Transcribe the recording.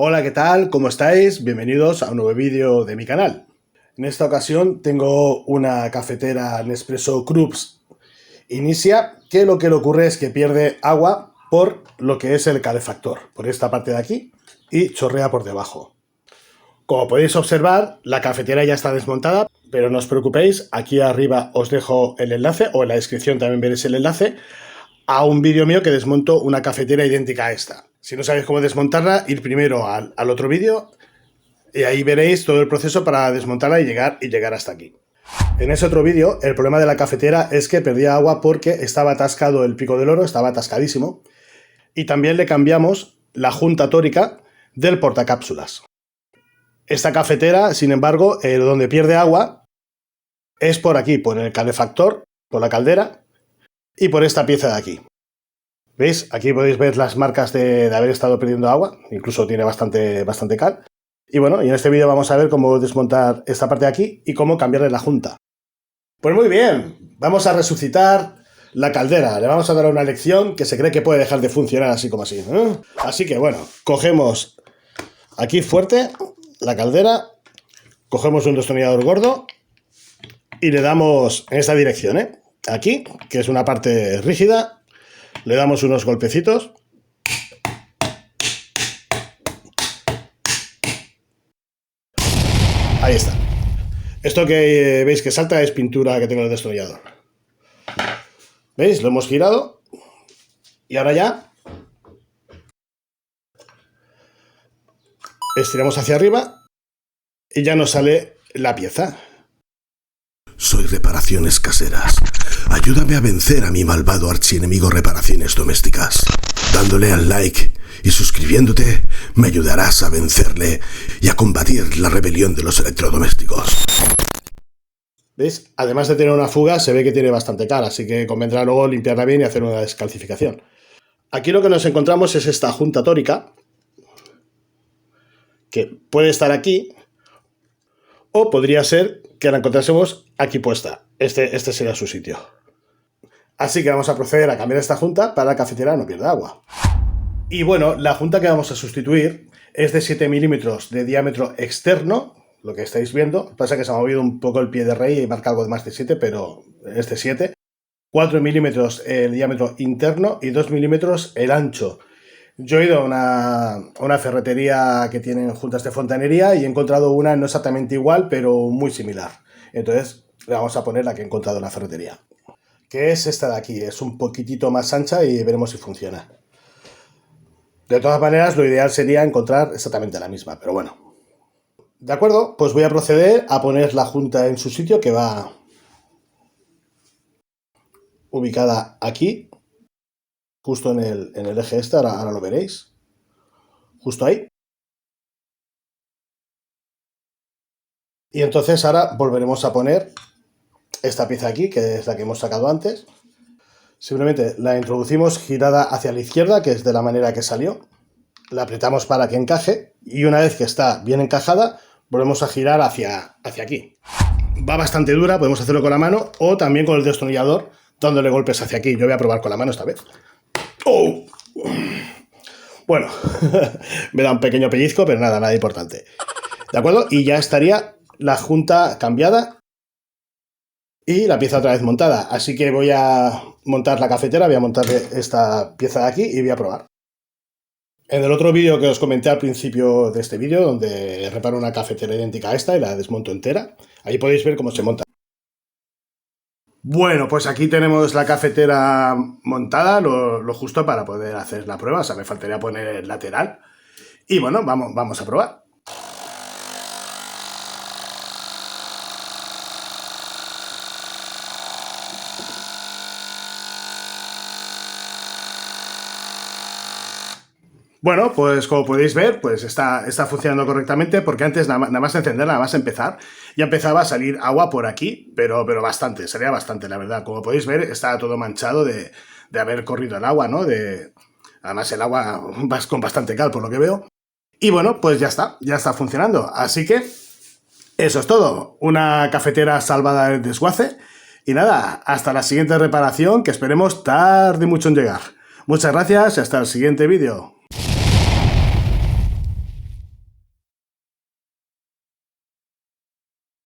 Hola, ¿qué tal? ¿Cómo estáis? Bienvenidos a un nuevo vídeo de mi canal. En esta ocasión tengo una cafetera Nespresso Krups Inicia, que lo que le ocurre es que pierde agua por lo que es el calefactor, por esta parte de aquí, y chorrea por debajo. Como podéis observar, la cafetera ya está desmontada, pero no os preocupéis, aquí arriba os dejo el enlace, o en la descripción también veréis el enlace, a un vídeo mío que desmonto una cafetera idéntica a esta. Si no sabéis cómo desmontarla, ir primero al otro vídeo y ahí veréis todo el proceso para desmontarla y llegar hasta aquí. En ese otro vídeo, el problema de la cafetera es que perdía agua porque estaba atascado el pico del oro, estaba atascadísimo. Y también le cambiamos la junta tórica del portacápsulas. Esta cafetera, sin embargo, donde pierde agua es por aquí, por el calefactor, por la caldera y por esta pieza de aquí. ¿Veis? Aquí podéis ver las marcas de haber estado perdiendo agua, incluso tiene bastante cal. Y bueno, y en este vídeo vamos a ver cómo desmontar esta parte de aquí y cómo cambiarle la junta. Pues muy bien, vamos a resucitar la caldera, le vamos a dar una lección que se cree que puede dejar de funcionar así como así. Así que bueno, cogemos aquí fuerte la caldera, cogemos un destornillador gordo y le damos en esta dirección, aquí, que es una parte rígida. Le damos unos golpecitos. Ahí está. Esto que veis que salta es pintura que tengo en el destornillador. ¿Veis? Lo hemos girado. Y ahora ya estiramos hacia arriba y ya nos sale la pieza. Soy Reparaciones Caseras. Ayúdame a vencer a mi malvado archienemigo Reparaciones Domésticas. Dándole al like y suscribiéndote, me ayudarás a vencerle y a combatir la rebelión de los electrodomésticos. ¿Veis? Además de tener una fuga, se ve que tiene bastante cal, así que convendrá luego limpiarla bien y hacer una descalcificación. Aquí lo que nos encontramos es esta junta tórica, que puede estar aquí, o podría ser que la encontrásemos aquí puesta. Este sería su sitio. Así que vamos a proceder a cambiar esta junta para que la cafetera no pierda agua. Y bueno, la junta que vamos a sustituir es de 7 milímetros de diámetro externo, lo que estáis viendo. Lo que pasa es que se ha movido un poco el pie de rey y marca algo de más de 7, pero es de 7. 4 milímetros el diámetro interno y 2 milímetros el ancho. Yo he ido a una ferretería que tienen juntas de fontanería y he encontrado una no exactamente igual, pero muy similar. Entonces le vamos a poner la que he encontrado en la ferretería, que es esta de aquí. Es un poquitito más ancha y veremos si funciona. De todas maneras, lo ideal sería encontrar exactamente la misma, pero bueno. De acuerdo, pues voy a proceder a poner la junta en su sitio, que va ubicada aquí, justo en el eje este, ahora lo veréis. Justo ahí. Y entonces ahora volveremos a poner esta pieza aquí, que es la que hemos sacado antes. Simplemente la introducimos girada hacia la izquierda, que es de la manera que salió. La apretamos para que encaje y una vez que está bien encajada, volvemos a girar hacia aquí. Va bastante dura, podemos hacerlo con la mano o también con el destornillador, dándole golpes hacia aquí. Yo voy a probar con la mano esta vez. ¡Oh! Bueno, me da un pequeño pellizco, pero nada importante. ¿De acuerdo? Y ya estaría la junta cambiada y la pieza otra vez montada. Así que voy a montar la cafetera, voy a montarle esta pieza de aquí y voy a probar. En el otro vídeo que os comenté al principio de este vídeo, donde reparo una cafetera idéntica a esta y la desmonto entera, ahí podéis ver cómo se monta. Bueno, pues aquí tenemos la cafetera montada, lo justo para poder hacer la prueba. O sea, me faltaría poner el lateral. Y bueno, vamos a probar. Bueno, pues como podéis ver, pues está funcionando correctamente, porque antes nada más encenderla, nada más empezar, ya empezaba a salir agua por aquí, pero bastante, salía bastante, la verdad. Como podéis ver, está todo manchado de haber corrido el agua, ¿no? Además el agua va con bastante cal, por lo que veo. Y bueno, pues ya está funcionando. Así que eso es todo. Una cafetera salvada del desguace. Y nada, hasta la siguiente reparación, que esperemos tarde mucho en llegar. Muchas gracias y hasta el siguiente vídeo.